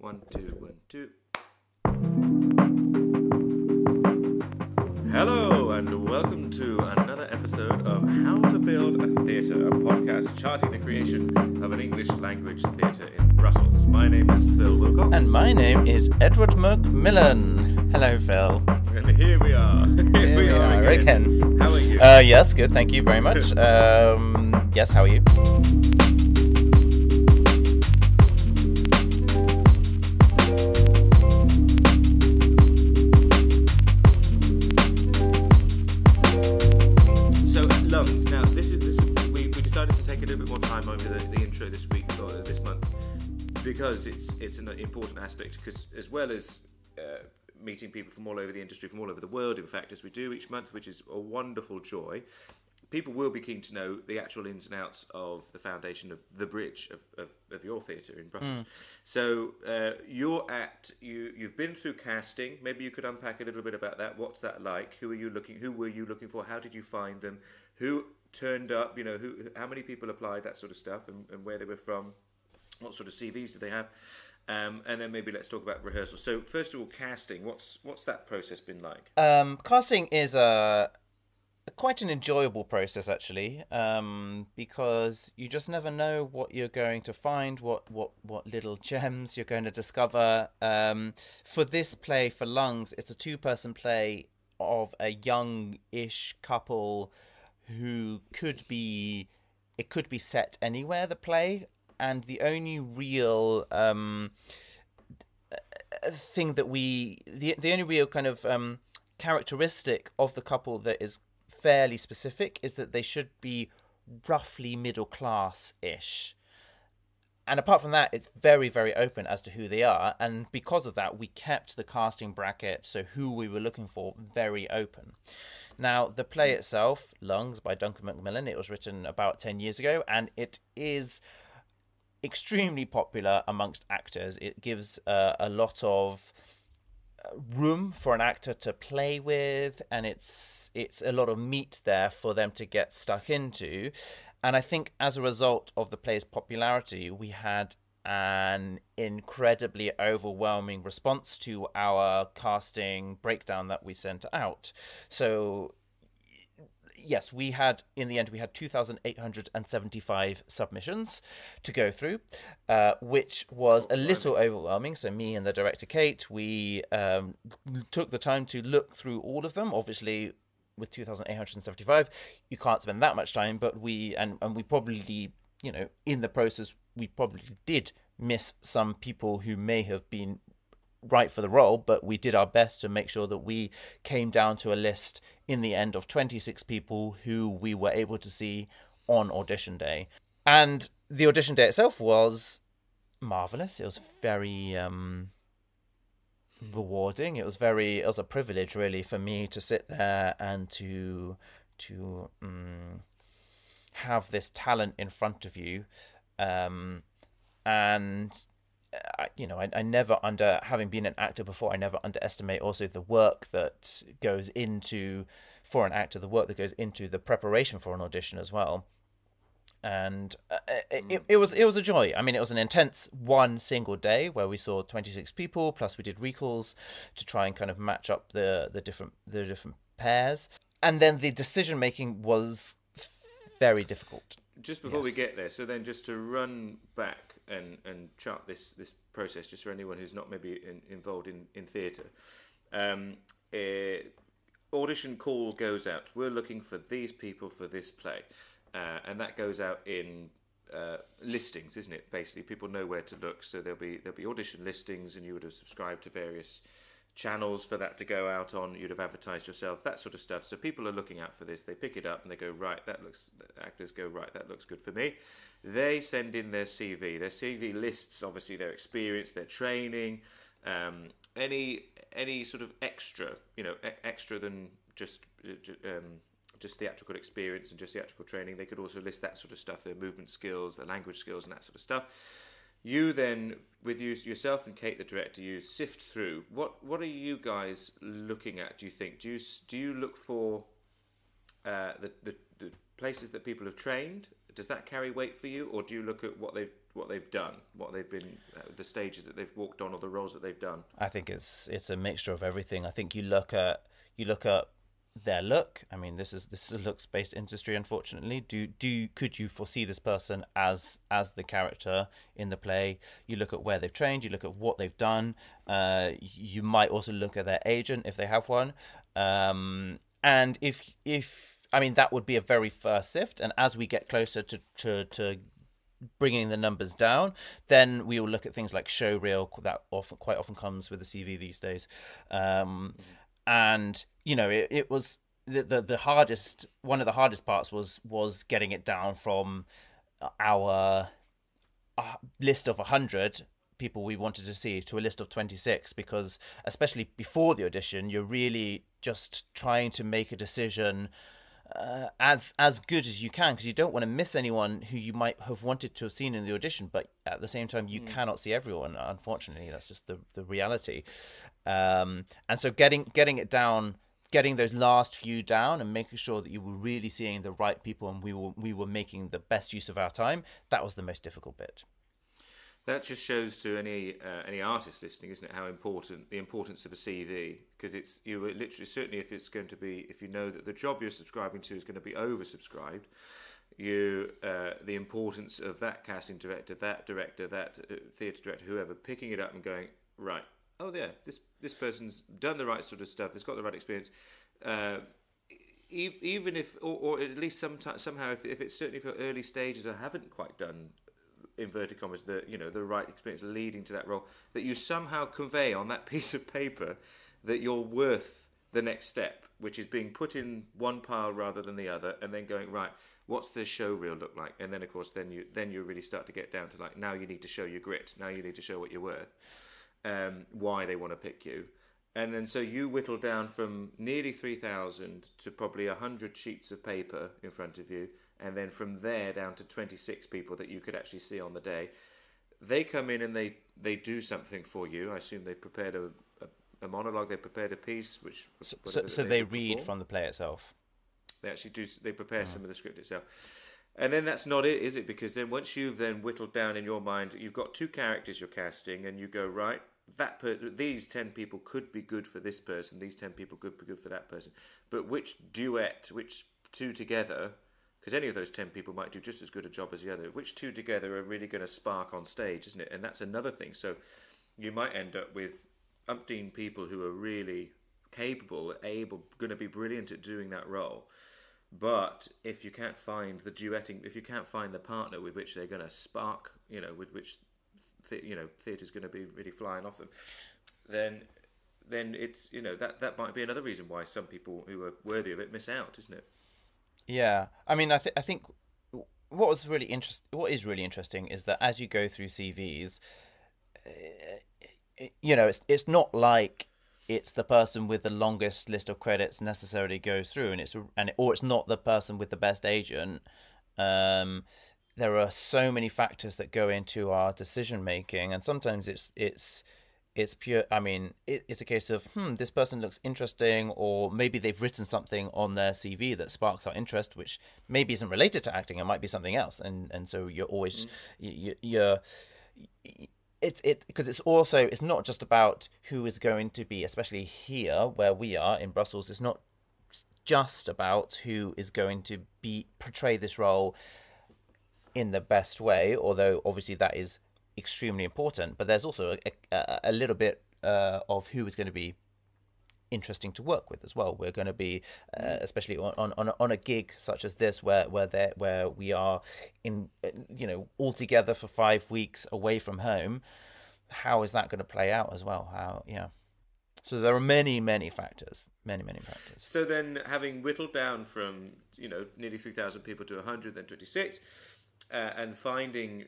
1, 2, 1, 2. Hello and welcome to another episode of How to Build a Theatre, a podcast charting the creation of an English language theatre in Brussels. My name is Phil Wilcox. And my name is Edward Macmillan. Hello, Phil. And here we are. Here we are again. How are you? Yes, good. Thank you very much. Yes, how are you? Because it's an important aspect, because as well as meeting people from all over the industry, from all over the world, in fact, as we do each month, which is a wonderful joy, people will be keen to know the actual ins and outs of the foundation of the bridge of your theatre in Brussels. So you've been through casting. Maybe you could unpack a little bit about that. What's that like? Who were you looking for? How did you find them? Who turned up? How many people applied? That sort of stuff, and where they were from. What sort of CVs do they have? And then maybe let's talk about rehearsals. So first of all, casting. What's that process been like? Casting is quite an enjoyable process, actually, because you just never know what you're going to find, what little gems you're going to discover. For this play, for Lungs, it's a two-person play of a young-ish couple who could be set anywhere, the play. And the only real thing that the only real kind of characteristic of the couple that is fairly specific is that they should be roughly middle class-ish. And apart from that, it's very, very open as to who they are. And because of that, we kept the casting bracket, so who we were looking for, very open. Now, the play itself, Lungs by Duncan Macmillan, it was written about 10 years ago, and it is extremely popular amongst actors. It gives a lot of room for an actor to play with, and it's a lot of meat there for them to get stuck into. And I think as a result of the play's popularity, we had an incredibly overwhelming response to our casting breakdown that we sent out. So yes, in the end, we had 2,875 submissions to go through, which was a little overwhelming. So me and the director, Kate, we took the time to look through all of them. Obviously, with 2,875, you can't spend that much time, but we probably, in the process, we probably did miss some people who may have been right for the role, but we did our best to make sure that we came down to a list in the end of 26 people who we were able to see on audition day. And the audition day itself was marvelous. It was very rewarding. It was a privilege, really, for me to sit there and to have this talent in front of you. And I never having been an actor before, I never underestimate also the work that goes into, for an actor, the work that goes into the preparation for an audition as well. And it was a joy. I mean, it was an intense one single day where we saw 26 people, plus we did recalls to try and kind of match up the different pairs. And then the decision making was very difficult. Just before we get there, so then just to run back and chart this process, just for anyone who's not maybe involved in theatre. Audition call goes out. We're looking for these people for this play. And that goes out in listings, isn't it? Basically, people know where to look. So there'll be audition listings, and you would have subscribed to various channels for that to go out on. You'd have advertised yourself, that sort of stuff. So people are looking out for this. They pick it up and they go, right, actors go, right, that looks good for me. They send in their CV. Their CV lists, obviously, their experience, their training, any sort of extra, extra than just theatrical experience and just theatrical training. They could also list that sort of stuff, their movement skills, their language skills, and that sort of stuff. You then, with yourself and Kate, the director, you sift through. What are you guys looking at, do you think? Do you look for the places that people have trained? Does that carry weight for you? Or do you look at what they've done, what they've been, the stages that they've walked on, or the roles that they've done? I think it's a mixture of everything. I think you look at their look. I mean, this is a looks based industry, unfortunately. Could you foresee this person as the character in the play? You look at where they've trained, you look at what they've done. You might also look at their agent if they have one. And if I mean, that would be a very first sift, and as we get closer to bringing the numbers down, then we will look at things like show reel that quite often comes with the CV these days. And it was the hardest, one of the hardest parts was getting it down from our list of 100 people we wanted to see to a list of 26, because especially before the audition, you're really just trying to make a decision as good as you can, because you don't want to miss anyone who you might have wanted to have seen in the audition, but at the same time you cannot see everyone, unfortunately. That's just the reality. And so getting it down, getting those last few down and making sure that you were really seeing the right people and we were making the best use of our time, that was the most difficult bit. That just shows to any artist listening, isn't it, how important the importance of a CV, because it's, you literally, certainly if it's going to be, if you know that the job you're subscribing to is going to be oversubscribed, the importance of that casting director, that theatre director, whoever, picking it up and going, right, oh yeah, this person's done the right sort of stuff, it's got the right experience, even if, or at least somehow if it's certainly for early stages or haven't quite done, inverted commas, the right experience leading to that role, that you somehow convey on that piece of paper that you're worth the next step, which is being put in one pile rather than the other, and then going, right, what's the show reel look like? And then of course then you really start to get down to, like, now you need to show your grit, now you need to show what you're worth, why they want to pick you. And then so you whittle down from nearly 3,000 to probably 100 sheets of paper in front of you, and then from there down to 26 people that you could actually see on the day. They come in and they do something for you. I assume they prepared a monologue, they prepared a piece, which so they read from the play itself. They actually do. They prepare some of the script itself, and then that's not it, is it? Because then once you've then whittled down in your mind, you've got two characters you're casting, and you go, right, these 10 people could be good for this person, these 10 people could be good for that person, but which duet, which two together? Because any of those 10 people might do just as good a job as the other. Which two together are really going to spark on stage, isn't it? And that's another thing. So you might end up with umpteen people who are really capable, able, going to be brilliant at doing that role. But if you can't find the duetting, if you can't find the partner with which they're going to spark, with which theatre's going to be really flying off them, then it's that might be another reason why some people who are worthy of it miss out, isn't it? Yeah, I mean, I think what is really interesting is that as you go through CVs, it's not like it's the person with the longest list of credits necessarily goes through, or it's not the person with the best agent. There are so many factors that go into our decision making, and sometimes it's pure. I mean, it's a case of this person looks interesting, or maybe they've written something on their CV that sparks our interest, which maybe isn't related to acting. It might be something else, and so you're always because it's not just about who is going to be, especially here where we are in Brussels. It's not just about who is going to portray this role in the best way, although obviously that is extremely important, but there's also a little bit of who is going to be interesting to work with as well. We're going to be especially on a gig such as this where we are in all together for 5 weeks away from home. How is that going to play out as well? So there are many factors. So then, having whittled down from nearly 3,000 people to 100, then 26, and finding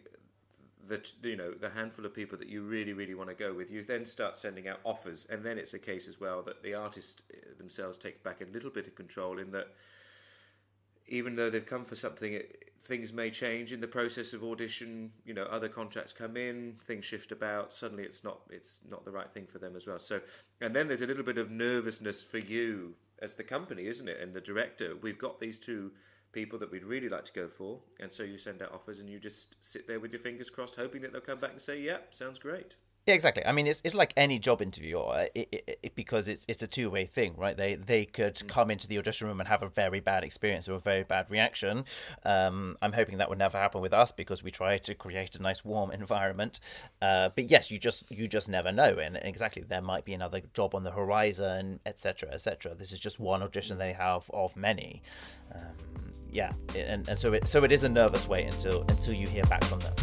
the handful of people that you really want to go with, you then start sending out offers, and then it's a case as well that the artist themselves takes back a little bit of control, in that even though they've come for something, things may change in the process of audition. Other contracts come in, things shift about, suddenly it's not the right thing for them as well. So, and then there's a little bit of nervousness for you as the company, isn't it, and the director. We've got these two people that we'd really like to go for, and so you send out offers and you just sit there with your fingers crossed, hoping that they'll come back and say, "Yeah, sounds great." Yeah, exactly. I mean, it's like any job interview, because it's a two-way thing, right? They could come into the audition room and have a very bad experience or a very bad reaction. I'm hoping that would never happen with us because we try to create a nice, warm environment. But yes, you just never know, and exactly, there might be another job on the horizon, etc., etc. This is just one audition they have of many. Yeah, and so it is a nervous wait until you hear back from them.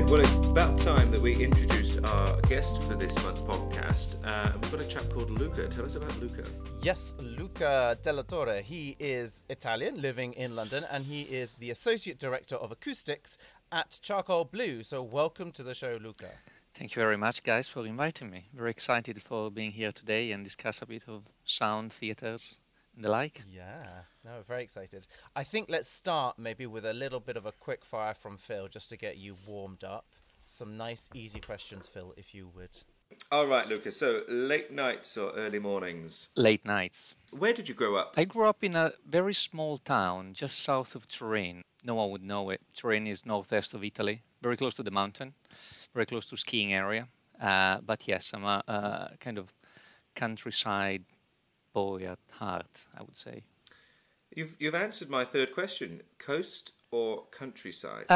Well, it's about time that we introduced our guest for this month's podcast. We've got a chap called Luca. Tell us about Luca. Yes, Luca Dellatorre. He is Italian, living in London, and he is the Associate Director of Acoustics at CharcoalBlue. So welcome to the show, Luca. Thank you very much, guys, for inviting me. Very excited for being here today and discuss a bit of sound, theatres, and the like. Yeah, no, very excited. I think let's start maybe with a little bit of a quick fire from Phil, just to get you warmed up. Some nice, easy questions, Phil, if you would. All right, Luca. So, late nights or early mornings? Late nights. Where did you grow up? I grew up in a very small town just south of Turin. No one would know it. Turin is northwest of Italy, very close to the mountain, very close to skiing area. But yes, I'm a kind of countryside boy at heart, I would say. You've answered my third question. Coast or countryside?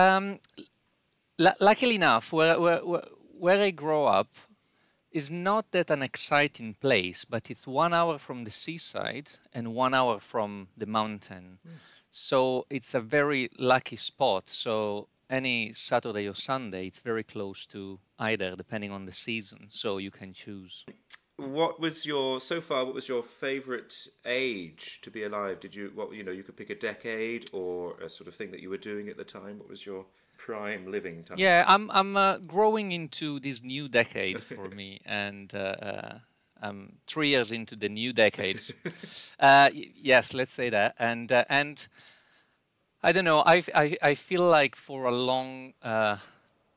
Luckily enough, where I grow up is not that an exciting place, but it's 1 hour from the seaside and 1 hour from the mountain. So it's a very lucky spot. So any Saturday or Sunday, it's very close to either, depending on the season. So you can choose. What was your favourite age to be alive? You could pick a decade or a sort of thing that you were doing at the time. What was your prime living time? Yeah, I'm growing into this new decade for me, and I'm 3 years into the new decade. Yes, let's say that. And I don't know. I feel like for a long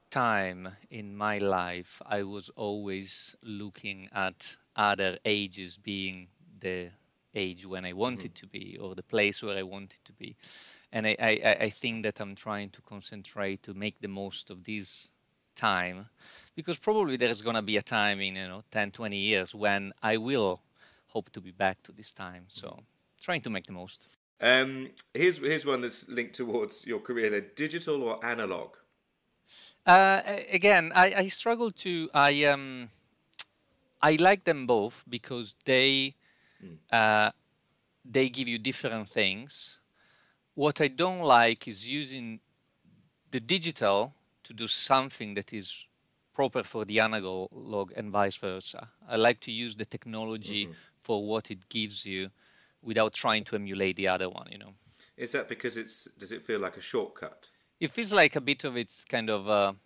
time in my life, I was always looking at other ages being the age when I wanted to be, or the place where I wanted to be. And I think that I'm trying to concentrate to make the most of this time, because probably there's going to be a time in 10, 20 years when I will hope to be back to this time. So trying to make the most. Here's one that's linked towards your career there. Digital or analog? Again, I struggle to. I like them both because they give you different things. What I don't like is using the digital to do something that is proper for the analog and vice versa. I like to use the technology for what it gives you without trying to emulate the other one, Is that because does it feel like a shortcut? It feels like a bit of it's kind of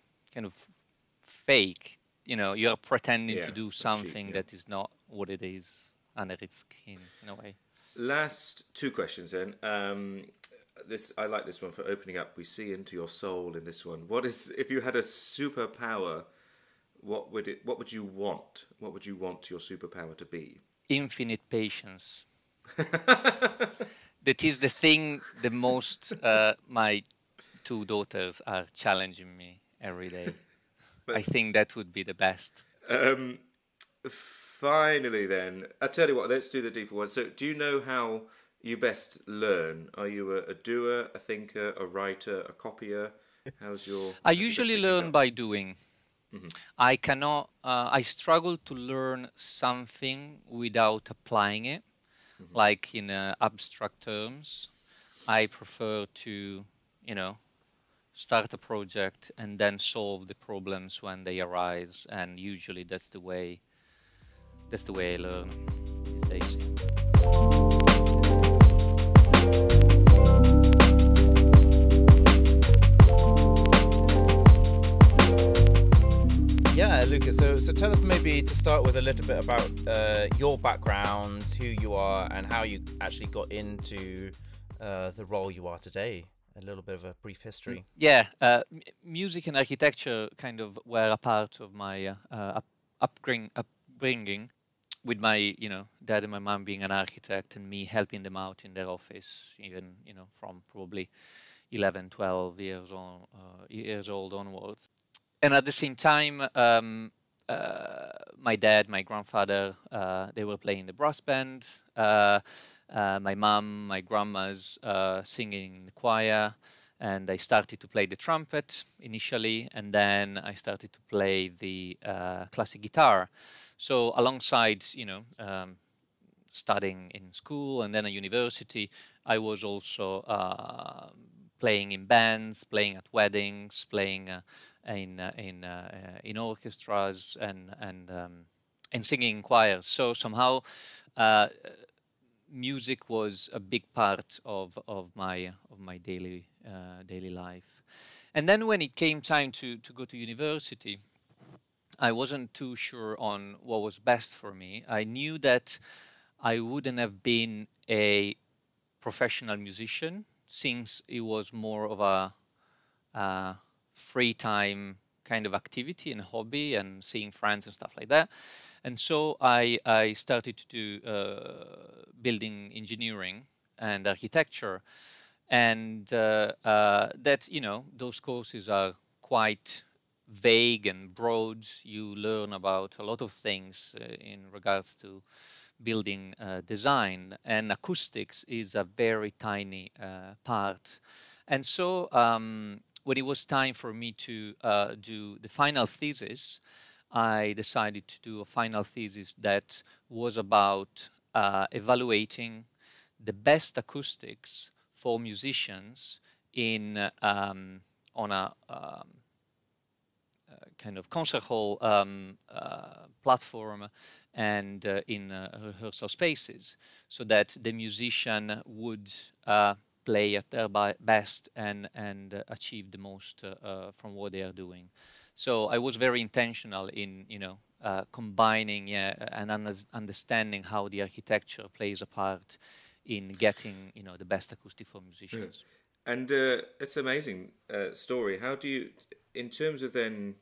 fake. You're pretending to do something that is not what it is under its skin, in a way. Last two questions then. I like this one for opening up. We see into your soul in this one. If you had a superpower, what would you want? What would you want your superpower to be? Infinite patience. That is the thing the most my two daughters are challenging me every day. I think that would be the best. Finally then, I tell you what, let's do the deeper one. So do you know how you best learn? Are you a doer, a thinker, a writer, a copier? I usually learn by doing. I cannot, I struggle to learn something without applying it, like in abstract terms. I prefer to, start a project and then solve the problems when they arise, and usually that's the way I learn these days. Yeah, Luca, so tell us maybe to start with a little bit about your background, who you are, and how you actually got into the role you are today. A little bit of a brief history. Yeah, music and architecture kind of were a part of my upbringing, with my dad and my mom being an architect and me helping them out in their office, even from probably 11, 12 years old onwards. And at the same time, my dad, my grandfather, they were playing the brass band. My mom, my grandma's singing in the choir, and I started to play the trumpet initially, and then I started to play the classic guitar. So alongside, studying in school and then at university, I was also playing in bands, playing at weddings, playing in orchestras, and singing in choirs. So somehow music was a big part of my daily life. And then when it came time to go to university, I wasn't too sure on what was best for me. I knew that I wouldn't have been a professional musician, since it was more of a free time kind of activity and hobby and seeing friends and stuff like that. And so I started to do building engineering and architecture, and that those courses are quite vague and broad. You learn about a lot of things in regards to building design, and acoustics is a very tiny part. And so when it was time for me to do the final thesis, I decided to do a final thesis that was about evaluating the best acoustics for musicians in on a kind of concert hall platform, and in rehearsal spaces, so that the musician would play at their best and achieve the most from what they are doing. So I was very intentional in combining and understanding how the architecture plays a part in getting the best acoustic for musicians. Yeah. And it's an amazing story. How do you, in terms of then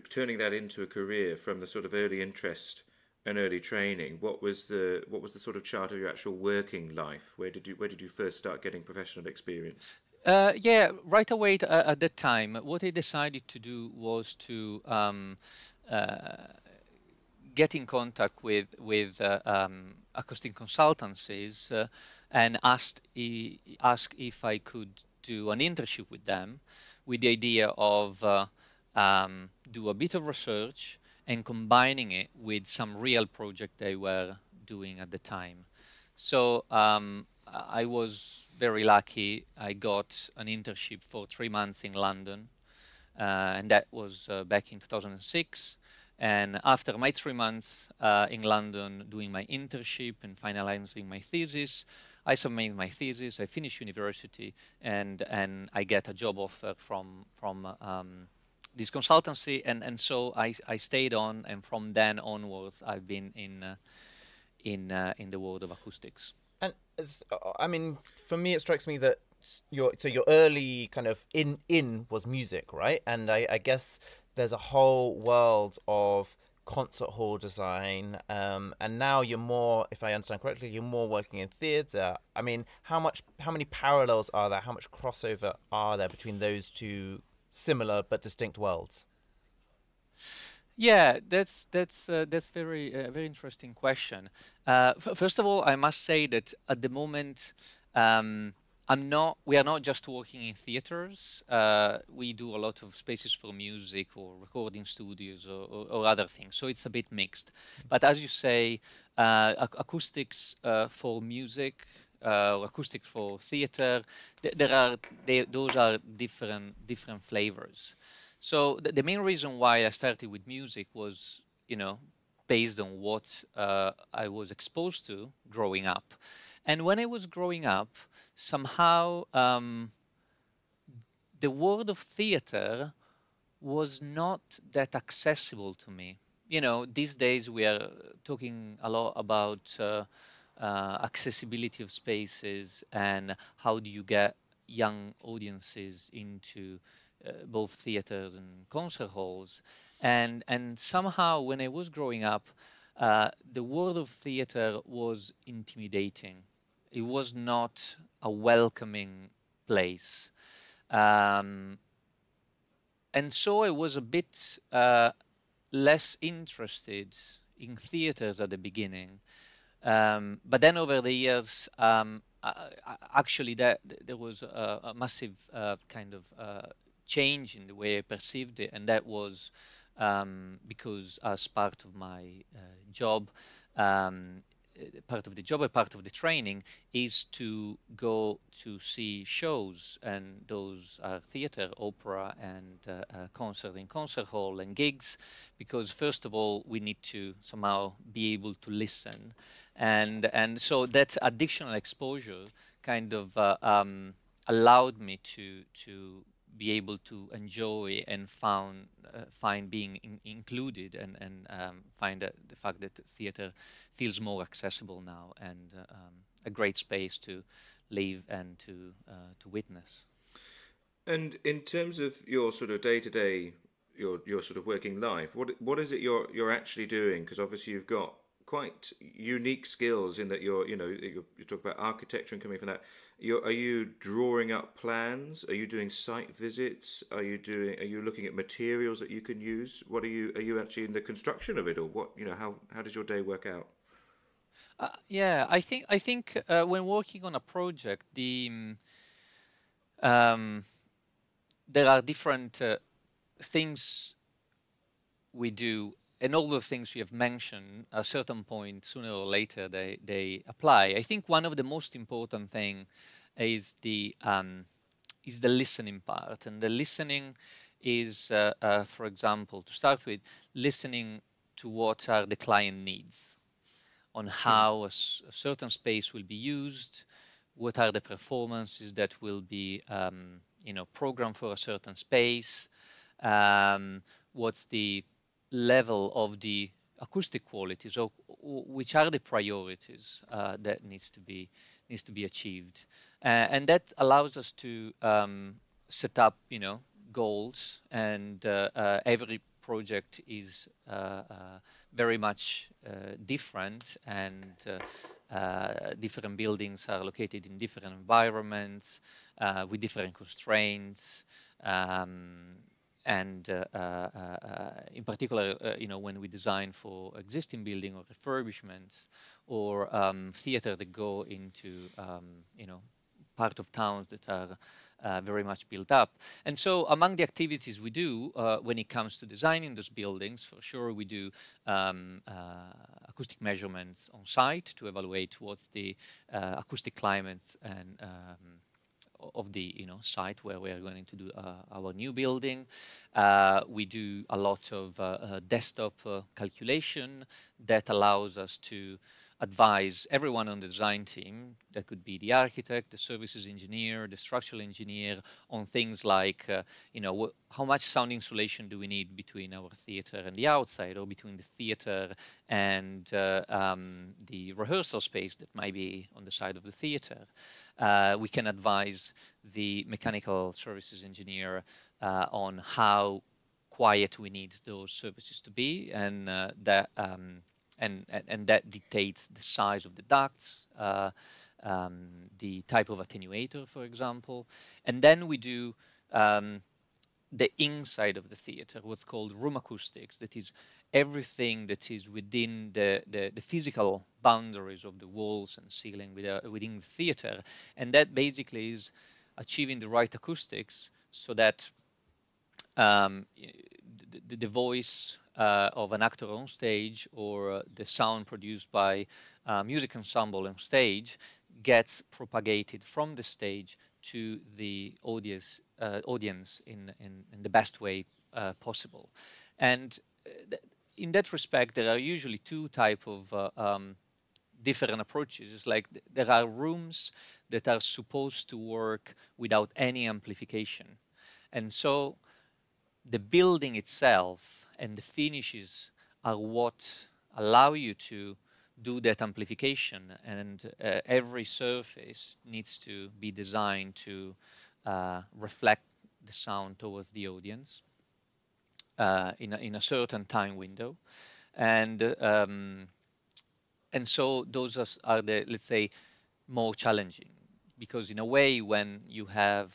turning that into a career from the sort of early interest and early training, what was the sort of chart of your actual working life? Where did you first start getting professional experience? Yeah, right away at that time, what I decided to do was to get in contact with acoustic consultancies and ask if I could do an internship with them, with the idea of do a bit of research and combining it with some real project they were doing at the time. So I was very lucky. I got an internship for 3 months in London, and that was back in 2006. And after my 3 months in London doing my internship and finalizing my thesis, I submitted my thesis, I finished university, and I get a job offer from this consultancy, and so I stayed on, and from then onwards I've been in the world of acoustics. And I mean, for me, it strikes me that your early kind of in was music, right? And I guess there's a whole world of concert hall design, and now you're more, if I understand correctly, you're more working in theatre. I mean, how many parallels are there? How much crossover are there between those two similar but distinct worlds? Yeah, that's very very interesting question. First of all, I must say that at the moment, we are not just working in theaters. We do a lot of spaces for music or recording studios or other things. So it's a bit mixed. But as you say, acoustics for music, acoustic for theater, those are different flavors. So the main reason why I started with music was, based on what I was exposed to growing up. And when I was growing up, somehow the world of theater was not that accessible to me. You know, these days we are talking a lot about accessibility of spaces and how do you get young audiences into both theaters and concert halls. And somehow when I was growing up, the world of theater was intimidating. It was not a welcoming place. Um, and so I was a bit less interested in theaters at the beginning. But then over the years, actually, there was a massive kind of change in the way I perceived it, and that was because as part of my job, um, part of the job, a part of the training is to go to see shows, and those are theater, opera, and concert in concert hall and gigs, because first of all we need to somehow be able to listen, and so that additional exposure kind of allowed me to be able to enjoy and find being included, and find that the fact that theater feels more accessible now, and a great space to live and to witness. And in terms of your sort of day to day, your sort of working life, what is it you're actually doing? Because obviously you've got quite unique skills in that you talk about architecture and coming from that. Are you drawing up plans? Are you doing site visits? Are you looking at materials that you can use? Are you actually in the construction of it, or what? How does your day work out? Yeah, I think when working on a project, um, there are different things we do, and all the things we have mentioned, at a certain point, sooner or later, they apply. I think one of the most important thing is the listening part, and the listening is, for example, to start with, listening to what are the client needs, on how a certain space will be used, what are the performances that will be programmed for a certain space, what's the level of the acoustic qualities, or which are the priorities that needs to be achieved, and that allows us to set up goals, and every project is very much different, and different buildings are located in different environments with different constraints. And in particular, when we design for existing building or refurbishments, or theater that go into part of towns that are very much built up. And so among the activities we do when it comes to designing those buildings, for sure we do acoustic measurements on site to evaluate what's the acoustic climate and of the site where we are going to do our new building. We do a lot of desktop calculation that allows us to advise everyone on the design team, that could be the architect, the services engineer, the structural engineer, on things like how much sound insulation do we need between our theater and the outside, or between the theater and the rehearsal space that might be on the side of the theater. We can advise the mechanical services engineer on how quiet we need those services to be, and that dictates the size of the ducts, the type of attenuator, for example. And then we do the inside of the theater, what's called room acoustics, that is everything that is within the physical boundaries of the walls and ceiling within the theater. And that basically is achieving the right acoustics so that the voice of an actor on stage, or the sound produced by a music ensemble on stage, gets propagated from the stage to the audience in the best way possible. And in that respect, there are usually two types of different approaches. It's like there are rooms that are supposed to work without any amplification. And so the building itself and the finishes are what allow you to do that amplification, and every surface needs to be designed to reflect the sound towards the audience in a certain time window, and so those are the, let's say, more challenging, because in a way, when you have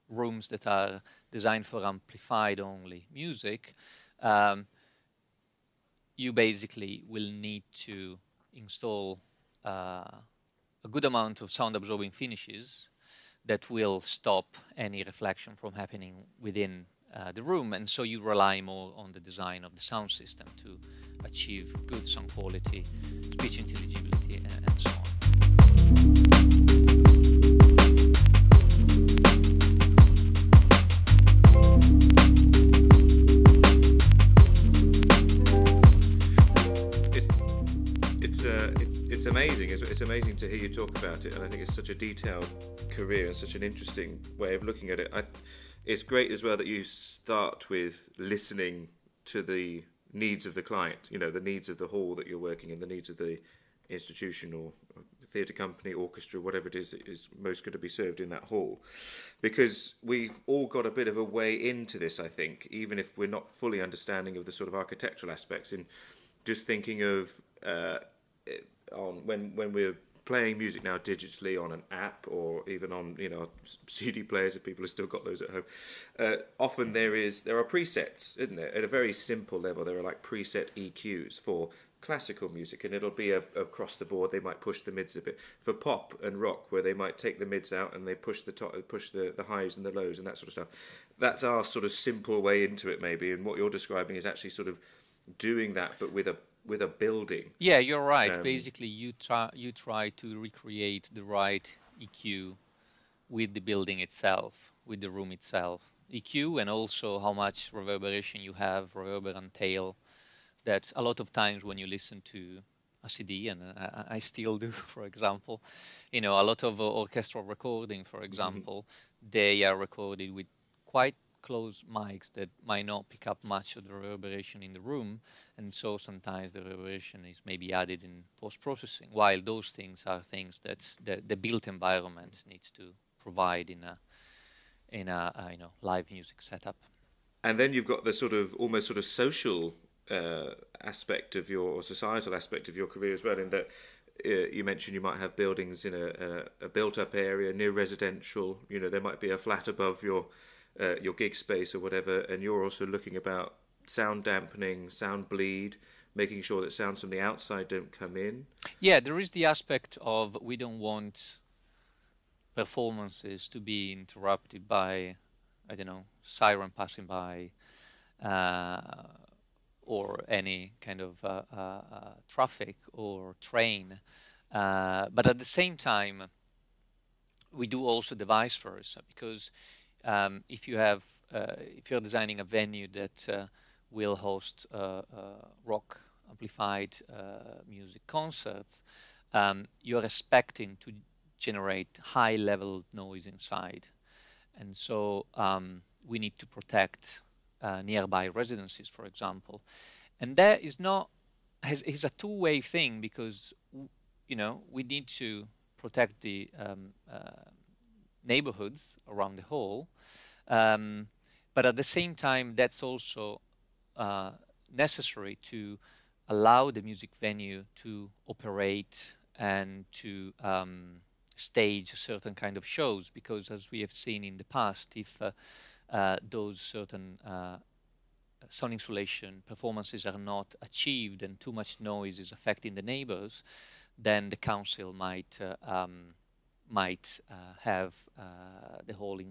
rooms that are designed for amplified only music, you basically will need to install a good amount of sound absorbing finishes that will stop any reflection from happening within the room, and so you rely more on the design of the sound system to achieve good sound quality, speech intelligibility, and so on. It's amazing. It's amazing to hear you talk about it, and I think it's such a detailed career and such an interesting way of looking at it. It's great as well that you start with listening to the needs of the client, you know, the needs of the hall that you're working in, the needs of the institution or theatre company, orchestra, whatever it is that is most going to be served in that hall. Because we've all got a bit of a way into this, I think, even if we're not fully understanding of the sort of architectural aspects, in just thinking of on when we're playing music now digitally on an app, or even on, you know, CD players, if people have still got those at home. Often there are presets, isn't there? At a very simple level, there are like preset EQs for classical music, and it'll be across the board. They might push the mids a bit. For pop and rock, where they might take the mids out and they push the highs and the lows and that sort of stuff. That's our sort of simple way into it, maybe. And what you're describing is actually sort of doing that, but with a building. Yeah, you're right. Basically, you try to recreate the right EQ with the building itself, with the room itself. EQ, and also how much reverberation you have, reverberant tail. That a lot of times when you listen to a CD, and I still do, for example, you know, a lot of orchestral recording, for example, they are recorded with quite close mics that might not pick up much of the reverberation in the room, and so sometimes the reverberation is maybe added in post-processing, while those things are things that the built environment needs to provide in a you know, live music setup. And then you've got the sort of almost sort of social aspect of or societal aspect of your career as well, in that you mentioned you might have buildings in a built-up area near residential. You know, there might be a flat above your gig space or whatever, and you're also looking about sound dampening, sound bleed, making sure that sounds from the outside don't come in. Yeah, there is the aspect of we don't want performances to be interrupted by, I don't know, siren passing by, or any kind of traffic or train. But at the same time, we do also the vice versa, because if you're designing a venue that will host rock amplified music concerts, you're expecting to generate high level noise inside, and so we need to protect nearby residences, for example, and that is a two-way thing, because you know, we need to protect the neighborhoods around the hall, but at the same time, that's also necessary to allow the music venue to operate and to stage certain kind of shows, because as we have seen in the past, if those certain sound insulation performances are not achieved and too much noise is affecting the neighbors, then the council might have the hall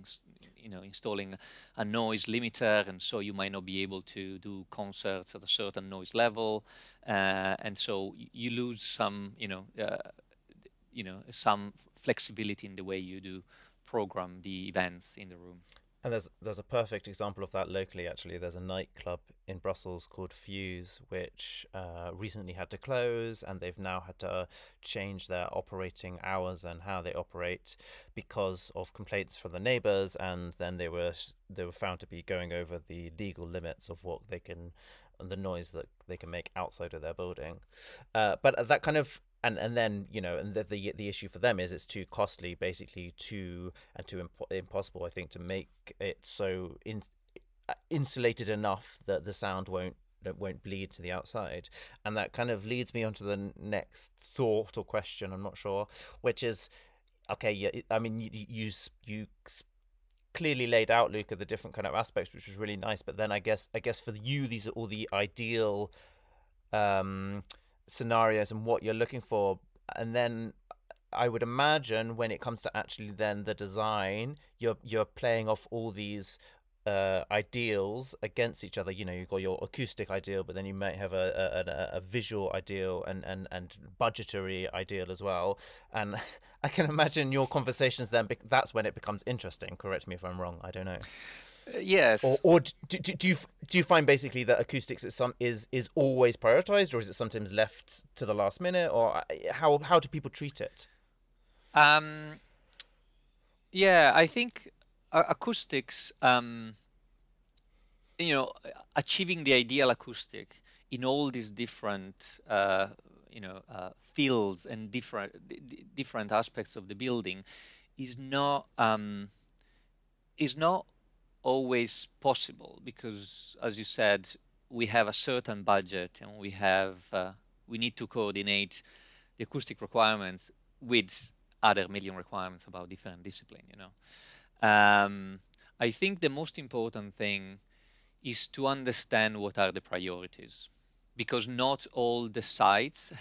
installing a noise limiter, and so you might not be able to do concerts at a certain noise level, and so you lose some some flexibility in the way you do program the events in the room. And there's a perfect example of that locally. Actually, there's a nightclub in Brussels called Fuse, which recently had to close, and they've now had to change their operating hours and how they operate because of complaints from the neighbours. And then they were found to be going over the legal limits of what they can, and the noise that they can make outside of their building. But that kind of and then and the issue for them is it's too costly, basically, too impossible, I think, to make it so insulated enough that the sound won't bleed to the outside. And that kind of leads me on to the next thought or question, I'm not sure, which is, okay, yeah, I mean, you clearly laid out, Luca, the different kind of aspects, which was really nice. But then I guess for you, these are all the ideal scenarios and what you're looking for. And then I would imagine when it comes to actually then the design, you're playing off all these ideals against each other. You've got your acoustic ideal, but then you might have a visual ideal and budgetary ideal as well. And I can imagine your conversations then, that's when it becomes interesting. Correct me if I'm wrong. I don't know. Yes. Or do you find basically that acoustics is always prioritized, or is it sometimes left to the last minute, or how do people treat it? Yeah, I think acoustics, achieving the ideal acoustic in all these different, fields and different aspects of the building is not always possible, because, as you said, we have a certain budget, and we need to coordinate the acoustic requirements with other million requirements about different discipline. I think the most important thing is to understand what are the priorities, because not all the sites,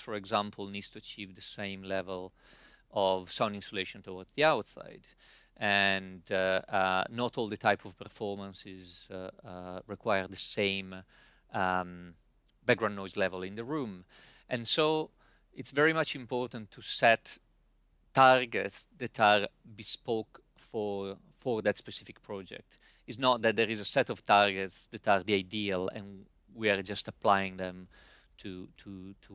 for example, needs to achieve the same level of sound insulation towards the outside, and not all the type of performances require the same background noise level in the room. And so it's very much important to set targets that are bespoke for that specific project. It's not that there is a set of targets that are the ideal and we are just applying them to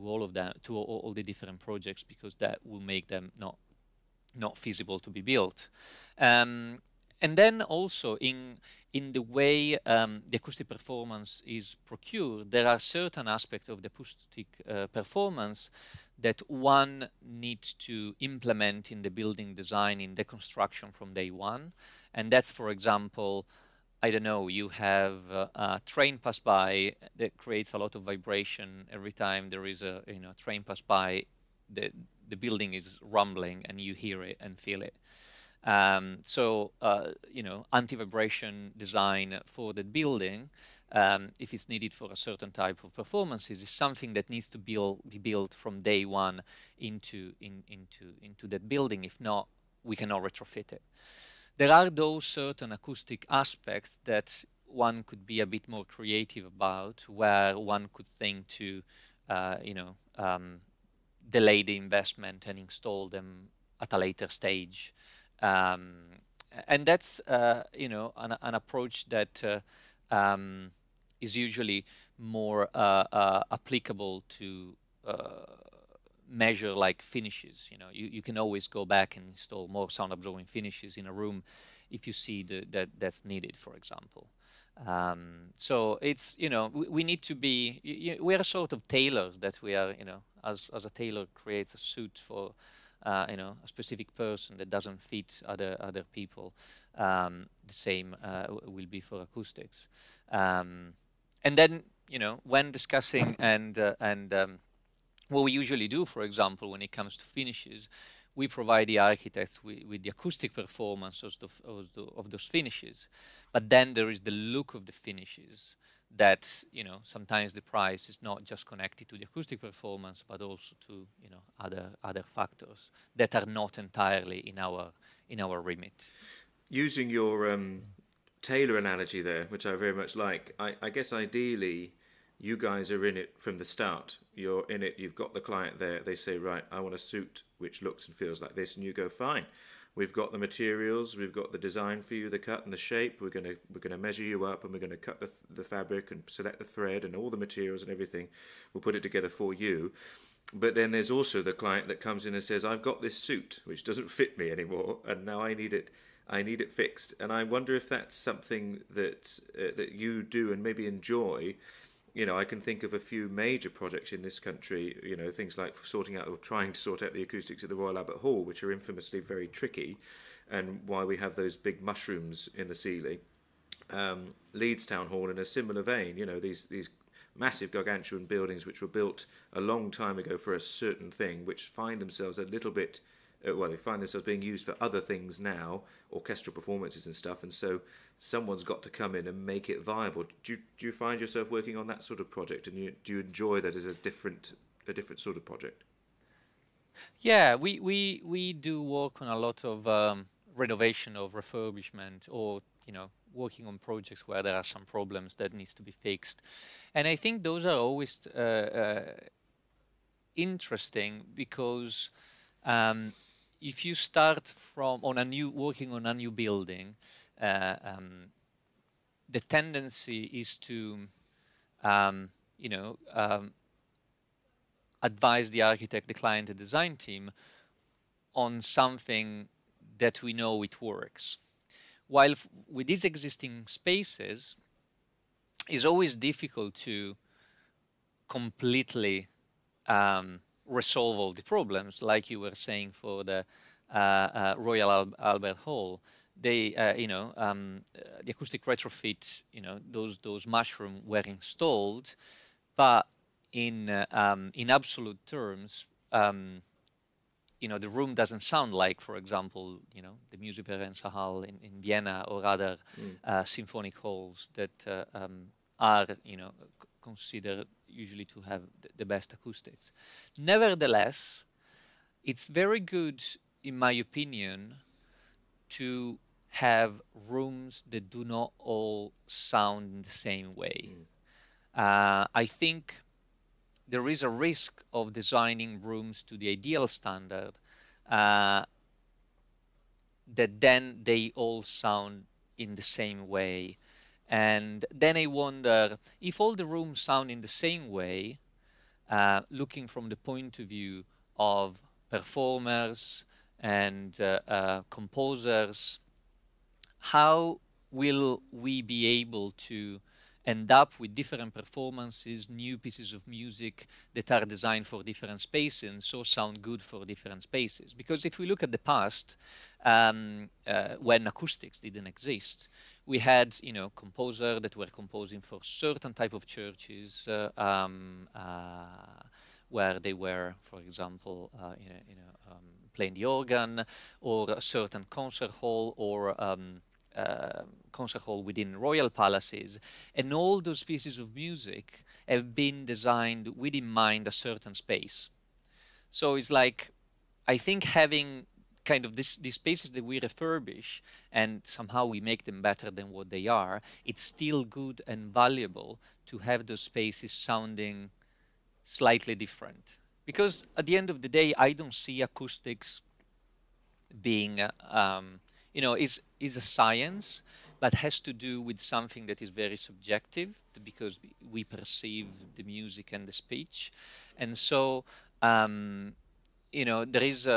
all of them, to all the different projects, because that will make them not feasible to be built. And then also in the way the acoustic performance is procured, there are certain aspects of the acoustic performance that one needs to implement in the building design, in the construction from day one. And that's, for example, I don't know, you have a train pass by that creates a lot of vibration every time there is a train pass by. The building is rumbling and you hear it and feel it. So anti-vibration design for the building, if it's needed for a certain type of performances, is something that needs to be built from day one into that building. If not, we cannot retrofit it. There are those certain acoustic aspects that one could be a bit more creative about, where one could think to, delay the investment and install them at a later stage. And that's an approach that is usually more applicable to measure like finishes. You can always go back and install more sound absorbing finishes in a room if you see that's needed, for example. So it's we need to be, we are sort of tailors, that we are as a tailor creates a suit for a specific person that doesn't fit other people. The same will be for acoustics. And then when discussing and what we usually do, for example, when it comes to finishes, we provide the architects with the acoustic performance of those finishes. But then there is the look of the finishes that, sometimes the price is not just connected to the acoustic performance, but also to, other factors that are not entirely in our remit. Using your tailor analogy there, which I very much like, I guess ideally you guys are in it from the start. You're in it, you've got the client there, they say, right, I want a suit which looks and feels like this, and you go, fine, We've got the materials, we've got the design for you, the cut and the shape. We're gonna measure you up, and we're gonna cut the fabric and select the thread and all the materials and everything. We'll put it together for you. But then there's also the client that comes in and says, I've got this suit which doesn't fit me anymore, and now I need it fixed. And I wonder if that's something that that you do and maybe enjoy. You know, I can think of a few major projects in this country, you know, things like sorting out or trying to sort out the acoustics at the Royal Albert Hall, which are infamously very tricky, and why we have those big mushrooms in the ceiling. Leeds Town Hall in a similar vein, you know, these massive gargantuan buildings which were built a long time ago for a certain thing, which find themselves a little bit, well, they find themselves being used for other things now, orchestral performances and stuff, and so someone's got to come in and make it viable. Do you find yourself working on that sort of project, and do you enjoy that as a different sort of project? Yeah, we do work on a lot of renovation of refurbishment, or working on projects where there are some problems that needs to be fixed, and I think those are always interesting, because if you start from working on a new building, the tendency is to advise the architect, the client, the design team on something that we know it works. While with these existing spaces, it's always difficult to completely resolve all the problems, like you were saying for the Royal Albert Hall. They, the acoustic retrofit, those mushrooms were installed, but in absolute terms, the room doesn't sound like, for example, the Musikvereinssaal in Vienna or other symphonic halls that are, considered usually to have the best acoustics. Nevertheless, it's very good, in my opinion, to have rooms that do not all sound in the same way. I think there is a risk of designing rooms to the ideal standard that then they all sound in the same way. And then I wonder if all the rooms sound in the same way, looking from the point of view of performers and composers, how will we be able to end up with different performances, new pieces of music that are designed for different spaces and so sound good for different spaces? Because if we look at the past, when acoustics didn't exist, we had, composers that were composing for certain type of churches, where they were, for example, playing the organ, or a certain concert hall, or concert hall within royal palaces, and all those pieces of music have been designed with in mind a certain space. So it's like, I think having kind of these spaces that we refurbish and somehow we make them better than what they are, it's still good and valuable to have those spaces sounding slightly different. Because at the end of the day, I don't see acoustics being is a science, but has to do with something that is very subjective, because we perceive the music and the speech, and so there is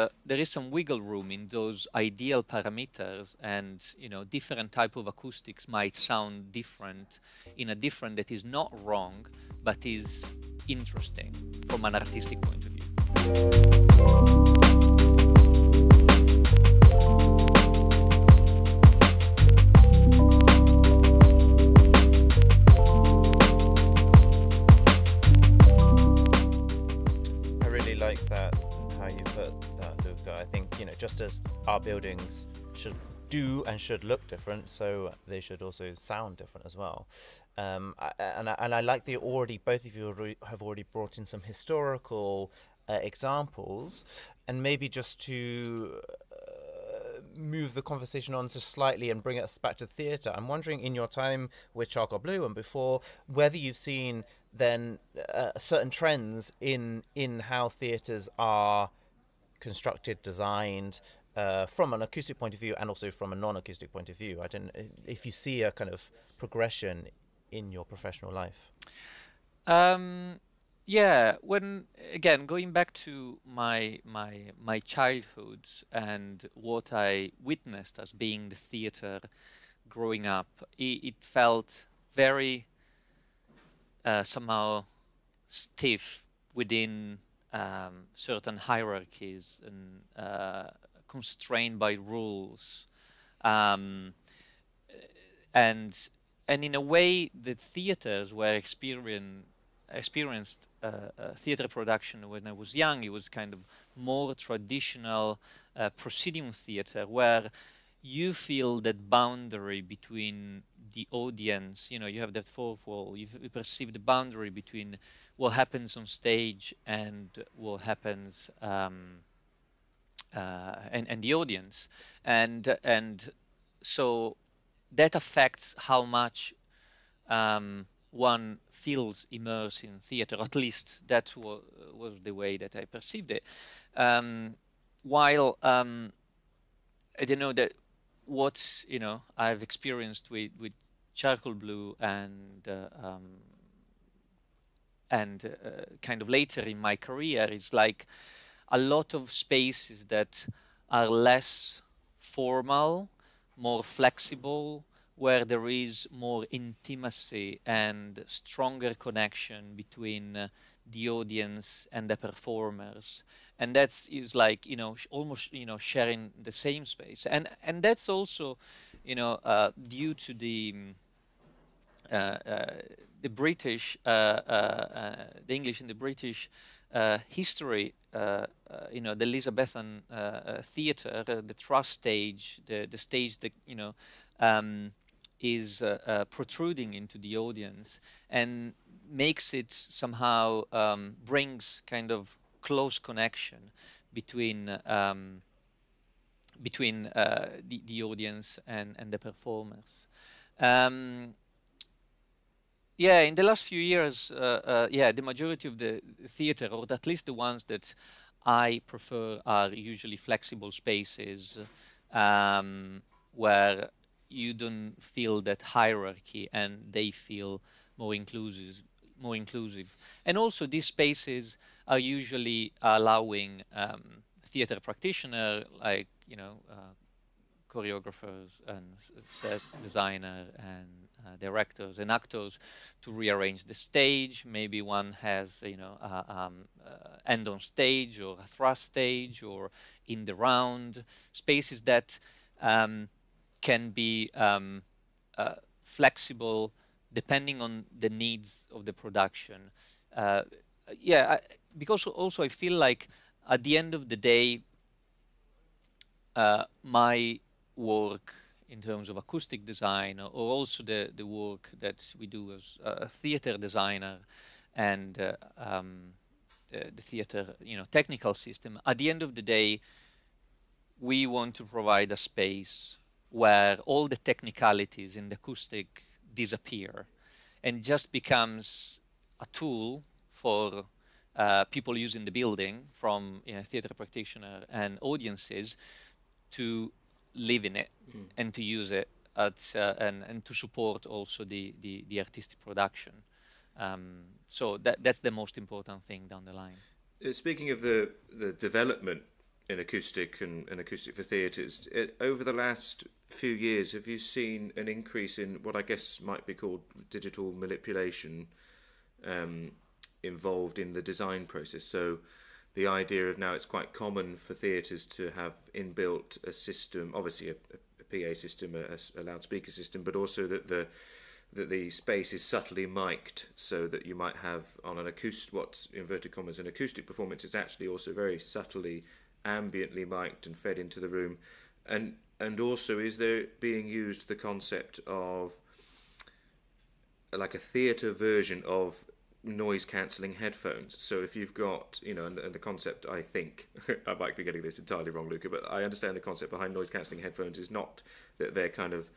some wiggle room in those ideal parameters, and different type of acoustics might sound different in a different that is not wrong, but is interesting from an artistic point of view. Like that, how you put that, Luca. I think, just as our buildings should do and should look different, so they should also sound different as well. And I like that both of you have already brought in some historical examples, and maybe just to move the conversation on just slightly and bring us back to theatre. I'm wondering, in your time with CharcoalBlue and before, whether you've seen then certain trends in how theatres are constructed, designed, from an acoustic point of view and also from a non-acoustic point of view. I don't if you see a kind of progression in your professional life. Yeah, when again going back to my childhood and what I witnessed as being the theater growing up, it felt very somehow stiff within certain hierarchies and constrained by rules. Um, and in a way, the theaters were experienced theater production when I was young. It was kind of more traditional proscenium theater where you feel that boundary between the audience. You know, you have that fourth wall. You perceive the boundary between what happens on stage and what happens and the audience, and so that affects how much one feels immersed in theater. At least that was the way that I perceived it. While I don't know that what I've experienced with CharcoalBlue and kind of later in my career is like a lot of spaces that are less formal, more flexible, where there is more intimacy and stronger connection between the audience and the performers. And that's is like, almost, sharing the same space. And that's also, due to the British, the English and the British history, the Elizabethan theatre, the truss stage, the stage that is protruding into the audience and makes it somehow brings kind of close connection between the audience and the performers. Yeah, in the last few years, the majority of the theater, or at least the ones that I prefer, are usually flexible spaces where you don't feel that hierarchy and they feel more inclusive. And also these spaces are usually allowing theater practitioner, like, choreographers and set designer and directors and actors to rearrange the stage. Maybe one has, end on stage or a thrust stage or in the round, spaces that can be flexible depending on the needs of the production. Because also I feel like at the end of the day, my work in terms of acoustic design, or also the work that we do as a theater designer and the theater technical system, at the end of the day, we want to provide a space where all the technicalities in the acoustic disappear and just becomes a tool for people using the building, from theater practitioner and audiences, to live in it and to use it and to support also the artistic production. So that's the most important thing down the line. Speaking of the development in acoustic and acoustic for theatres, over the last few years, have you seen an increase in what I guess might be called digital manipulation involved in the design process? So the idea of now it's quite common for theatres to have inbuilt a system, obviously a PA system, a loudspeaker system, but also that the space is subtly mic'd, so that you might have on an acoustic, what's inverted commas an acoustic performance, is actually also very subtly ambiently mic'd and fed into the room. And also, is there being used the concept of like a theatre version of noise cancelling headphones? So if you've got, and the concept, I think, I might be getting this entirely wrong, Luca, but I understand the concept behind noise cancelling headphones is not that they're kind of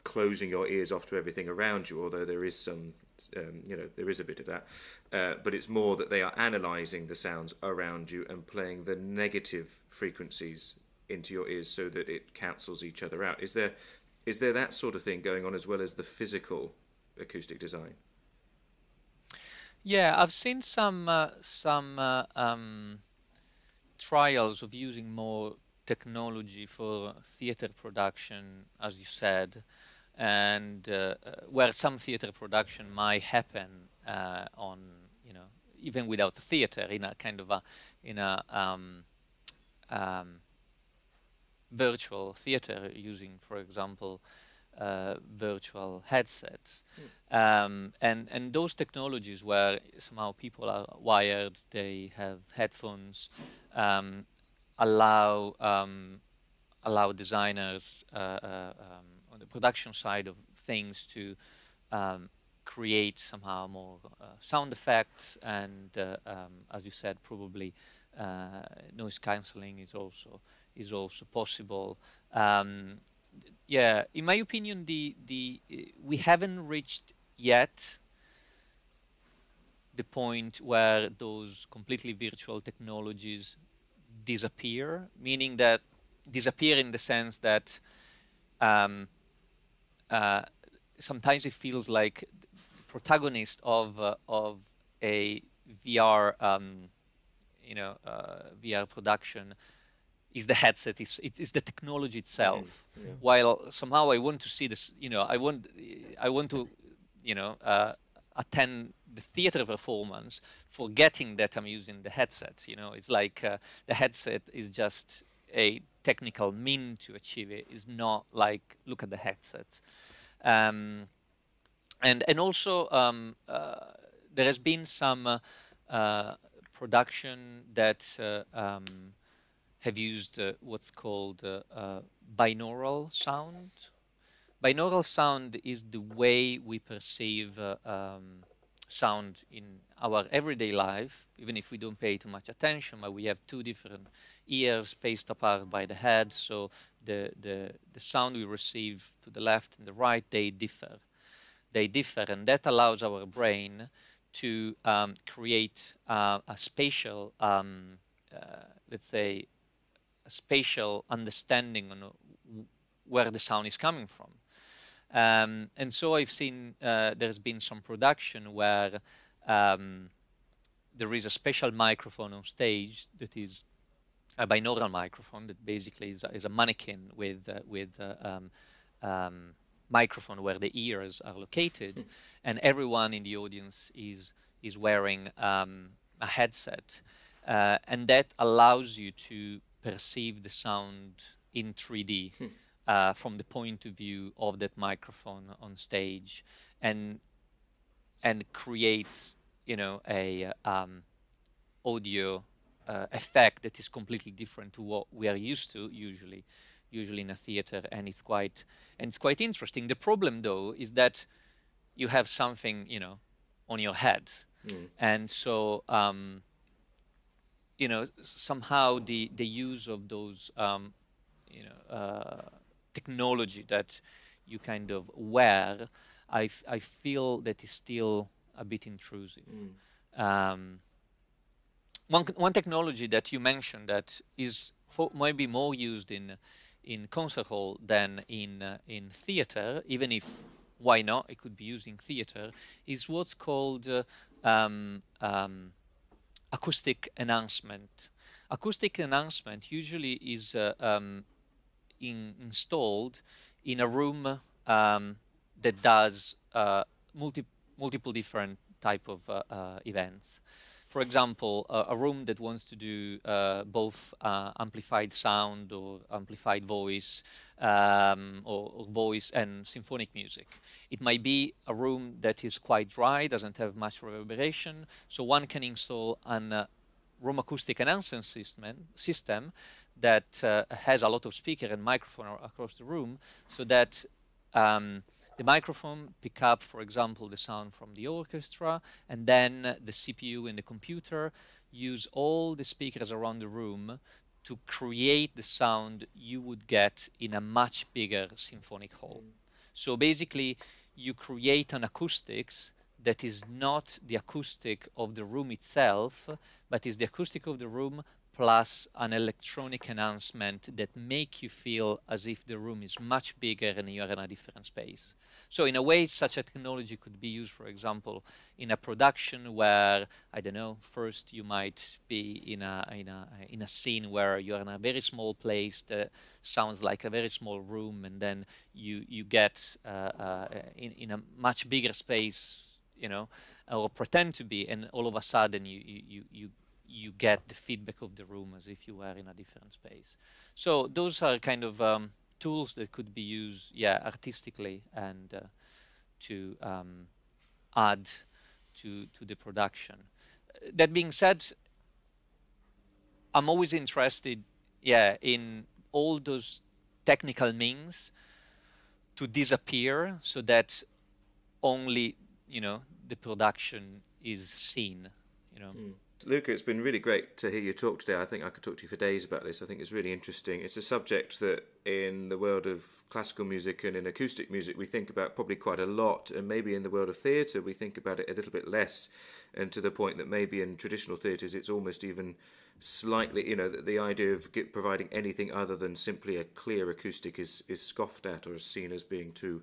closing your ears off to everything around you, although there is some, there is a bit of that, but it's more that they are analysing the sounds around you and playing the negative frequencies into your ears so that it cancels each other out. Is there that sort of thing going on as well as the physical acoustic design? Yeah, I've seen some trials of using more technology for theater production, as you said, and where some theater production might happen on, you know, even without the theater, in a kind of a in a um, virtual theater using, for example, virtual headsets. And those technologies where somehow people are wired, they have headphones, um, allow allow designers on the production side of things to create somehow more sound effects, and as you said, probably noise cancelling is also possible. Yeah, in my opinion, the we haven't reached yet the point where those completely virtual technologies disappear, meaning that disappear in the sense that um, uh, sometimes it feels like the protagonist of a VR VR production is the headset, it is the technology itself. Yeah. While somehow I want to see this, I want to, attend the theater performance, forgetting that I'm using the headset. It's like the headset is just a technical mean to achieve it. It's not like, look at the headset. And also there has been some production that have used what's called binaural sound. Binaural sound is the way we perceive sound in our everyday life, even if we don't pay too much attention, but we have two different ears spaced apart by the head, so the sound we receive to the left and the right, they differ, and that allows our brain to create a spatial, let's say, a spatial understanding on where the sound is coming from. And so I've seen there's been some production where there is a special microphone on stage that is a binaural microphone that basically is a mannequin with microphone where the ears are located, and everyone in the audience is wearing a headset, and that allows you to perceive the sound in 3D from the point of view of that microphone on stage, and creates a audio effect that is completely different to what we are used to usually in a theater, and it's quite interesting. The problem though is that you have something on your head, and so somehow the use of those technology that you kind of wear, I feel that is still a bit intrusive. One technology that you mentioned that is maybe more used in concert hall than in theater, even if, why not, it could be used in theater, is what's called acoustic enhancement. Acoustic enhancement usually is installed in a room that does multiple different type of events. For example, a room that wants to do both amplified sound or amplified voice, or voice and symphonic music. It might be a room that is quite dry, doesn't have much reverberation, so one can install an room acoustic enhancement system that has a lot of speaker and microphone across the room, so that the microphone pick up, for example, the sound from the orchestra, and then the CPU and the computer use all the speakers around the room to create the sound you would get in a much bigger symphonic hall. So basically, you create an acoustics that is not the acoustic of the room itself, but is the acoustic of the room plus an electronic enhancement that make you feel as if the room is much bigger and you're in a different space. So in a way, such a technology could be used, for example, in a production where, I don't know, first you might be in a scene where you're in a very small place that sounds like a very small room, and then you get in a much bigger space, or pretend to be, and all of a sudden you get the feedback of the room as if you were in a different space. So those are kind of tools that could be used, artistically, and to add to the production. That being said, I'm always interested, in all those technical means to disappear so that only, the production is seen, Luca, it's been really great to hear you talk today. I think I could talk to you for days about this. I think it's really interesting. It's a subject that in the world of classical music and in acoustic music we think about probably quite a lot, and maybe in the world of theatre we think about it a little bit less, and to the point that maybe in traditional theatres it's almost even slightly, the idea of providing anything other than simply a clear acoustic is scoffed at or is seen as being too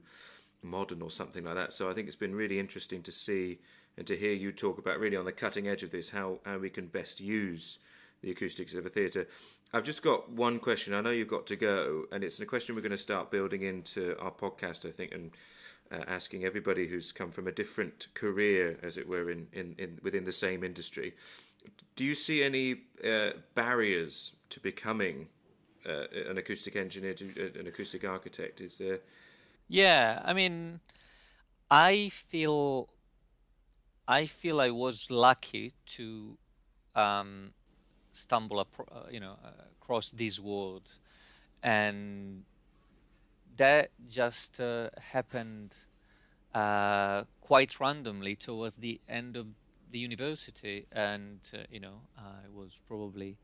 modern or something like that. So I think it's been really interesting to see and to hear you talk about, really on the cutting edge of this, how we can best use the acoustics of a theatre. I've just got one question. I know you've got to go, and it's a question we're going to start building into our podcast, I think, and asking everybody who's come from a different career, as it were, in within the same industry. Do you see any barriers to becoming an acoustic engineer, an acoustic architect? Is there? Yeah, I mean, I feel I was lucky to stumble across this world, and that just happened quite randomly towards the end of the university, and I was probably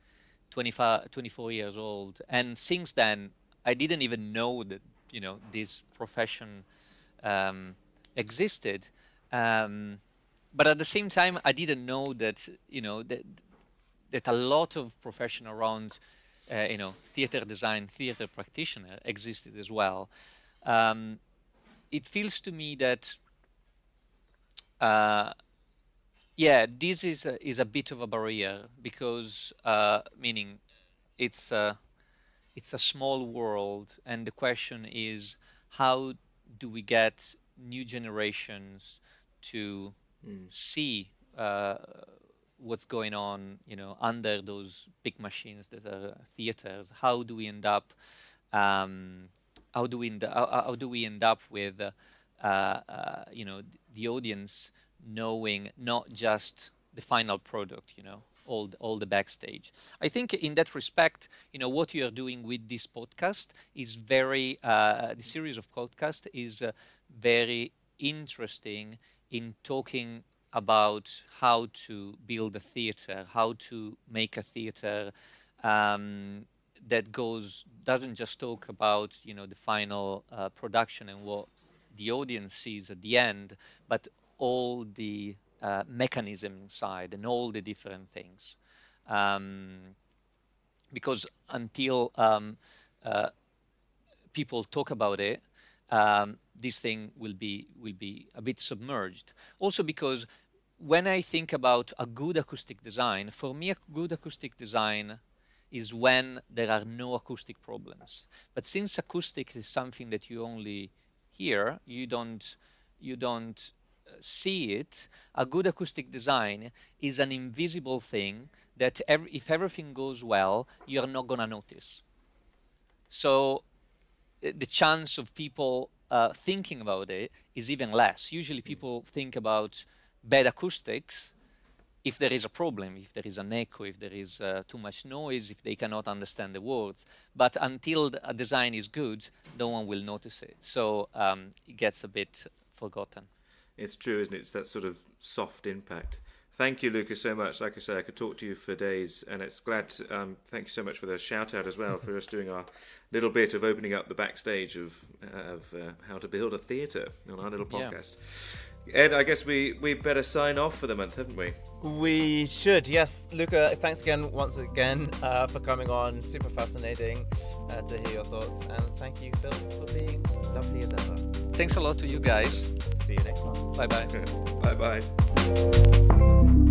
24 years old, and since then I didn't even know that this profession existed. But at the same time, I didn't know that that a lot of profession around theater design, theater practitioner existed as well. It feels to me that this is a bit of a barrier, because meaning it's a small world, and the question is, how do we get new generations to see what's going on, under those big machines that are theaters? How do we end up? How do we end up with, the audience knowing not just the final product, all the backstage. I think in that respect, what you are doing with this podcast is the series of podcasts is very interesting in talking about how to build a theater, how to make a theater that doesn't just talk about the final production and what the audience sees at the end, but all the mechanism inside and all the different things. Because until people talk about it, this thing will be a bit submerged. Also because when I think about a good acoustic design, for me a good acoustic design is when there are no acoustic problems. But since acoustics is something that you only hear, you don't see it, a good acoustic design is an invisible thing that if everything goes well, you're not going to notice. So the chance of people thinking about it is even less. Usually people think about bad acoustics if there is a problem, if there is an echo, if there is too much noise, if they cannot understand the words. But until a design is good, no one will notice it. So it gets a bit forgotten. It's true, isn't it? It's that sort of soft impact. Thank you, Luca, so much. Like I say, I could talk to you for days, and it's glad. Thank you so much for the shout out as well, for us doing our little bit of opening up the backstage of how to build a theatre on our little podcast. Ed, I guess we better sign off for the month, haven't we? We should, yes. Luca, thanks once again for coming on. Super fascinating to hear your thoughts. And thank you, Phil, for being lovely as ever. Thanks a lot to you guys. See you next month. Bye-bye. Bye-bye.